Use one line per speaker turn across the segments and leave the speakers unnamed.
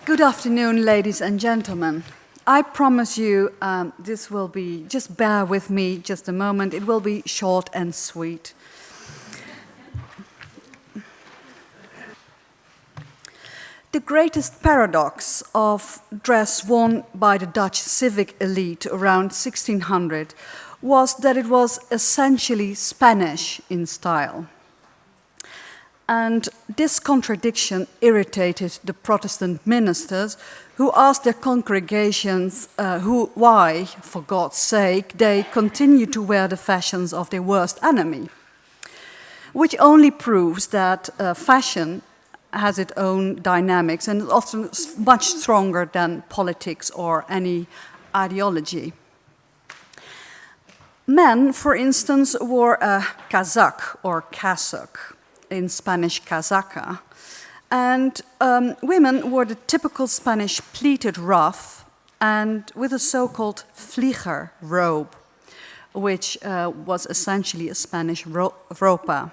Good afternoon, ladies and gentlemen. I promise you this will be, just bear with me just a moment, it will be short and sweet. The greatest paradox of dress worn by the Dutch civic elite around 1600 was that it was essentially Spanish in style. And this contradiction irritated the Protestant ministers who asked their congregations why, for God's sake, they continued to wear the fashions of their worst enemy, which only proves that fashion has its own dynamics and is often much stronger than politics or any ideology. Men, for instance, wore a kazak or cassock, in Spanish casaca, and women wore the typical Spanish pleated ruff and with a so-called vlieger robe, which was essentially a Spanish ropa,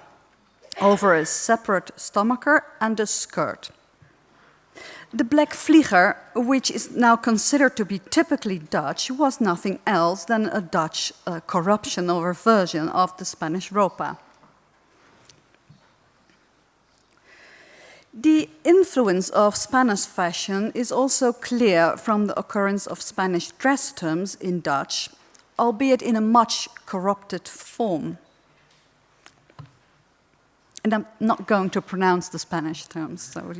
over a separate stomacher and a skirt. The black vlieger, which is now considered to be typically Dutch, was nothing else than a Dutch corruption or version of the Spanish ropa. The influence of Spanish fashion is also clear from the occurrence of Spanish dress terms in Dutch, albeit in a much corrupted form. And I'm not going to pronounce the Spanish terms. So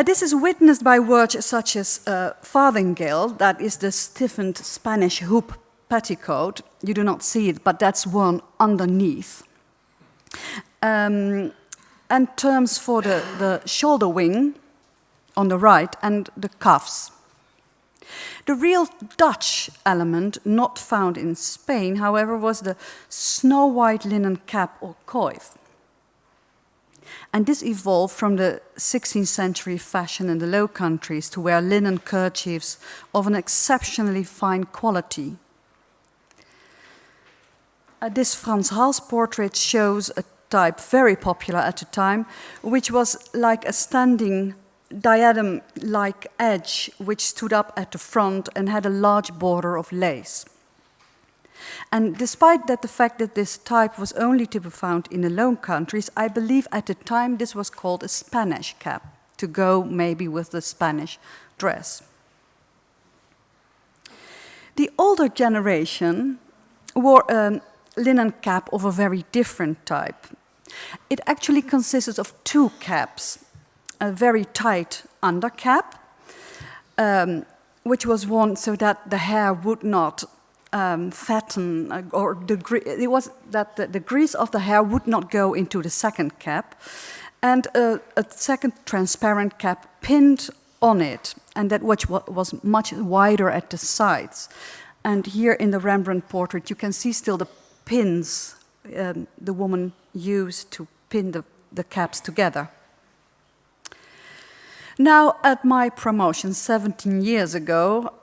this is witnessed by words such as farthingale, that is the stiffened Spanish hoop petticoat. You do not see it, but that's worn underneath. And terms for the shoulder wing on the right and the cuffs. The real Dutch element not found in Spain, however, was the snow-white linen cap or coif. And this evolved from the 16th century fashion in the Low Countries to wear linen kerchiefs of an exceptionally fine quality. This Frans Hals portrait shows a type very popular at the time, which was like a standing diadem-like edge which stood up at the front and had a large border of lace. And despite that the fact that this type was only to be found in the Low Countries, I believe at the time this was called a Spanish cap, to go maybe with the Spanish dress. The older generation wore a linen cap of a very different type. It actually consisted of two caps, a very tight undercap, which was worn so that the hair would not fatten, or it was that the grease of the hair would not go into the second cap, and a second transparent cap pinned on it, and that which was much wider at the sides. And here in the Rembrandt portrait, you can see still the pins the woman used to pin the caps together. Now, at my promotion 17 years ago,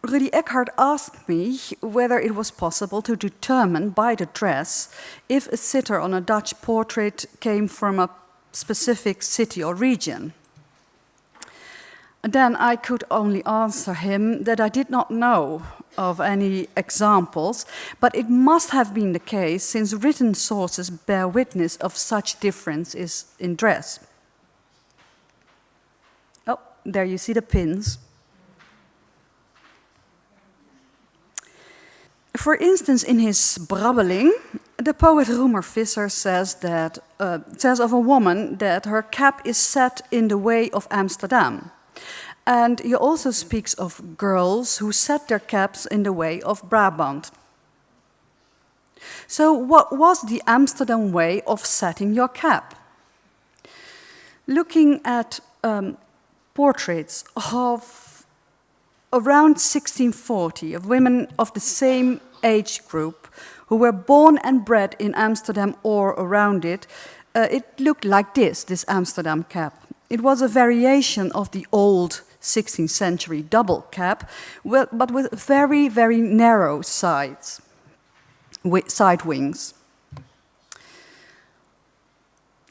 Rudy Eckhart asked me whether it was possible to determine by the dress if a sitter on a Dutch portrait came from a specific city or region. Then I could only answer him that I did not know of any examples, but it must have been the case since written sources bear witness of such differences in dress. Oh, there you see the pins. For instance, in his Brabbeling, the poet Roemer Visser says of a woman that her cap is set in the way of Ámsterdam. And he also speaks of girls who set their caps in the way of Brabant. So what was the Ámsterdam way of setting your cap? Looking at portraits of around 1640 of women of the same age group who were born and bred in Amsterdam or around it, it looked like this Amsterdam cap. It was a variation of the old 16th century double cap, but with very, very narrow sides, side wings.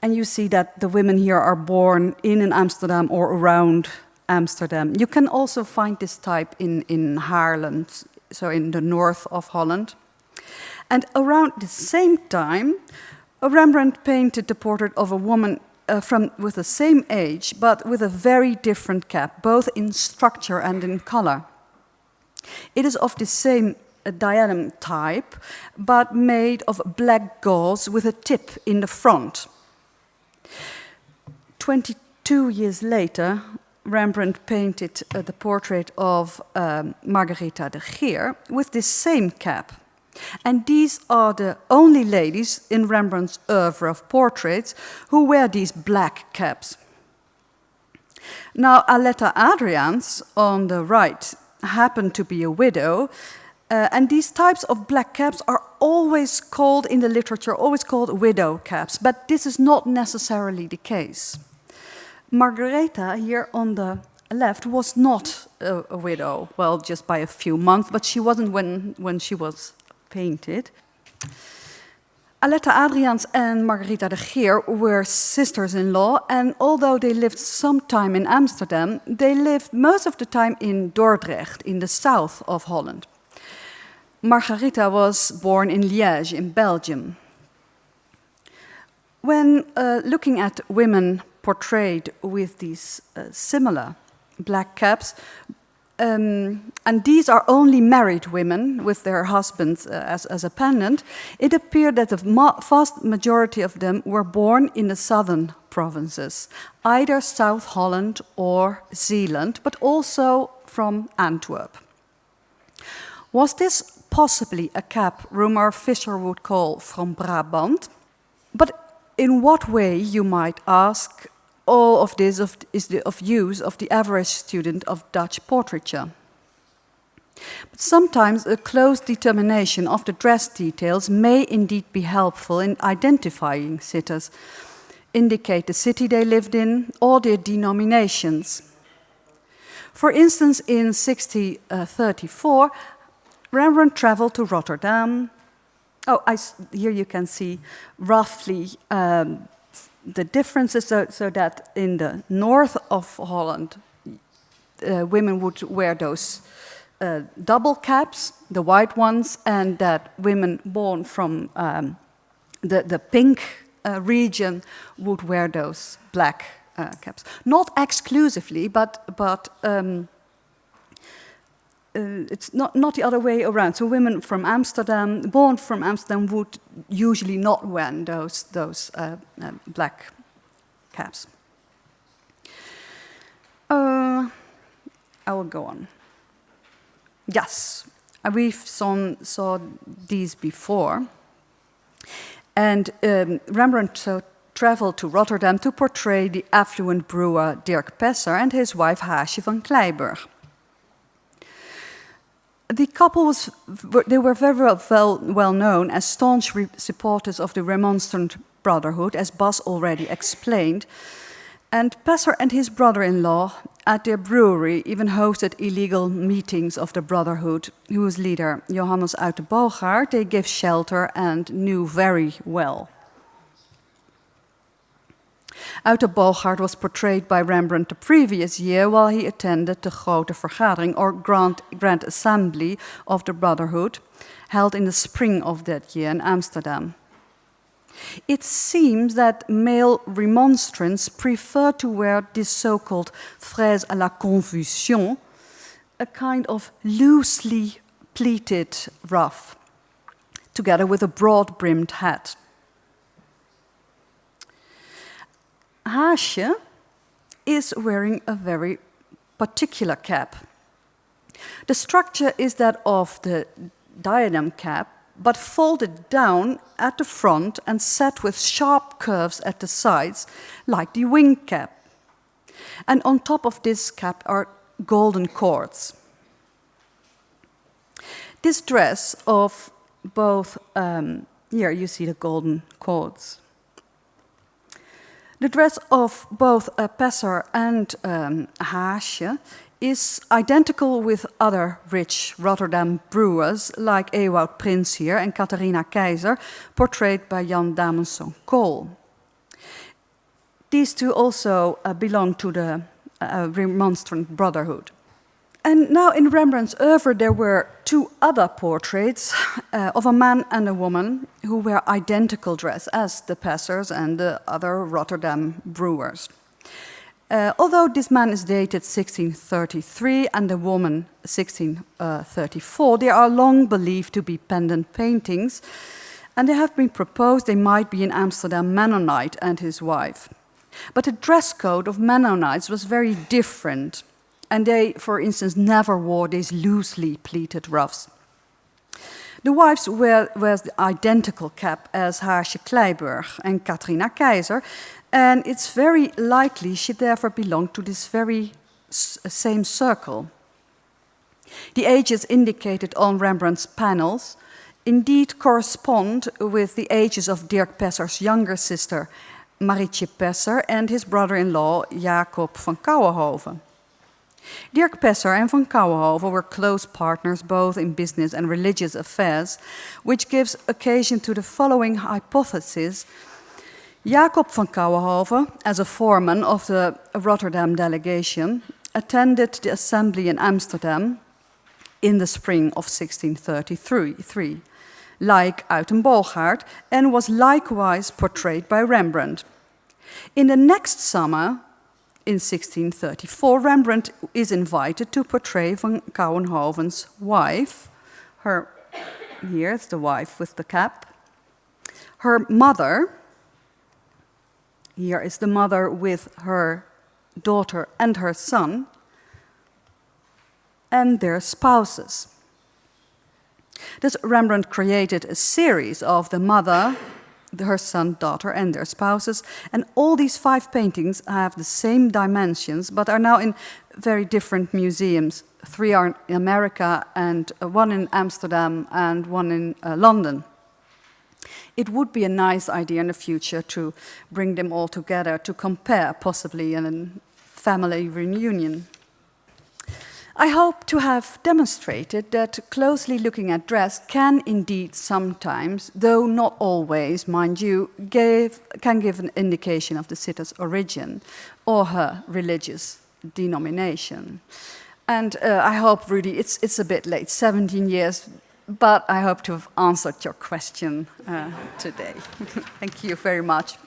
And you see that the women here are born in Amsterdam or around Amsterdam. You can also find this type in Haarlem, so in the north of Holland. And around the same time, Rembrandt painted the portrait of a woman with the same age, but with a very different cap, both in structure and in color. It is of the same diadem type, but made of black gauze with a tip in the front. 22 years later, Rembrandt painted the portrait of Marieke de Winkel with this same cap. And these are the only ladies in Rembrandt's oeuvre of portraits who wear these black caps. Now, Aletta Adriaans, on the right, happened to be a widow, and these types of black caps are always called, in the literature, always called widow caps, but this is not necessarily the case. Margaretha, here on the left, was not a widow, well, just by a few months, but she wasn't when she was painted. Aletta Adriaans and Marieke de Winkel were sisters-in-law, and although they lived some time in Amsterdam, they lived most of the time in Dordrecht, in the south of Holland. Margaretha was born in Liège, in Belgium. When looking at women portrayed with these similar black caps, and these are only married women with their husbands as a pendant, it appeared that the vast majority of them were born in the southern provinces, either South Holland or Zealand, but also from Antwerp. Was this possibly a cap Roemer Visser would call from Brabant? But in what way, you might ask, all of this is of use of the average student of Dutch portraiture? But sometimes a close determination of the dress details may indeed be helpful in identifying sitters, indicate the city they lived in or their denominations. For instance, in 1634, Rembrandt traveled to Rotterdam. Here you can see roughly the differences, so that in the north of Holland, women would wear those double caps, the white ones, and that women born from the pink region would wear those black caps. Not exclusively, but it's not the other way around. So women from Amsterdam, born from Amsterdam, would usually not wear those black caps. I will go on. Yes, we've saw these before. And Rembrandt traveled to Rotterdam to portray the affluent brewer Dirk Passer and his wife Haasje van Kleiburg. The couple were very well known as staunch supporters of the Remonstrant Brotherhood, as Bas already explained. And Passer and his brother-in-law at their brewery even hosted illegal meetings of the Brotherhood, whose leader, Johannes uit de Boogaard, they gave shelter and knew very well. Uit de Boogaard was portrayed by Rembrandt the previous year while he attended the Grote Vergadering, or Grand Assembly of the Brotherhood, held in the spring of that year in Amsterdam. It seems that male remonstrants prefer to wear this so-called fraise à la confusion, a kind of loosely pleated ruff, together with a broad-brimmed hat. Haasje is wearing a very particular cap. The structure is that of the diadem cap, but folded down at the front and set with sharp curves at the sides, like the wing cap. And on top of this cap are golden cords. This dress of both, here you see the golden cords. The dress of both Passer and Haasje is identical with other rich Rotterdam brewers like Ewout Prins here and Catharina Keizer, portrayed by Jan Damonson Kool. These two also belong to the Remonstrant Brotherhood. And now in Rembrandt's oeuvre there were two other portraits of a man and a woman who were identical dressed as the Passers and the other Rotterdam brewers. Although this man is dated 1633 and the woman 1634, they are long believed to be pendant paintings, and they have been proposed they might be an Amsterdam Mennonite and his wife. But the dress code of Mennonites was very different, and they, for instance, never wore these loosely pleated ruffs. The wives wear the identical cap as Haasje Kleiburg and Katrina Keizer, and it's very likely she therefore belonged to this very same circle. The ages indicated on Rembrandt's panels indeed correspond with the ages of Dirk Passer's younger sister, Marieke Passer, and his brother-in-law, Jacob van Kouwenhoven. Dirk Passer and van Kouwenhoven were close partners both in business and religious affairs, which gives occasion to the following hypothesis. Jacob van Kouwenhoven, as a foreman of the Rotterdam delegation, attended the assembly in Amsterdam in the spring of 1633, like Uitenboogaard, and was likewise portrayed by Rembrandt. In the next summer, in 1634, Rembrandt is invited to portray van Kouwenhoven's wife. Here's the wife with the cap. Her mother. Here is the mother with her daughter and her son, and their spouses. Thus, Rembrandt created a series of the mother, her son, daughter, and their spouses, and all these 5 paintings have the same dimensions, but are now in very different museums. 3 are in America, and 1 in Amsterdam, and 1 in London. It would be a nice idea in the future to bring them all together, to compare, possibly in a family reunion. I hope to have demonstrated that closely looking at dress can indeed sometimes, though not always, mind you, can give an indication of the sitter's origin or her religious denomination. And I hope, Rudy, it's a bit late, 17 years, but I hope to have answered your question today. Thank you very much.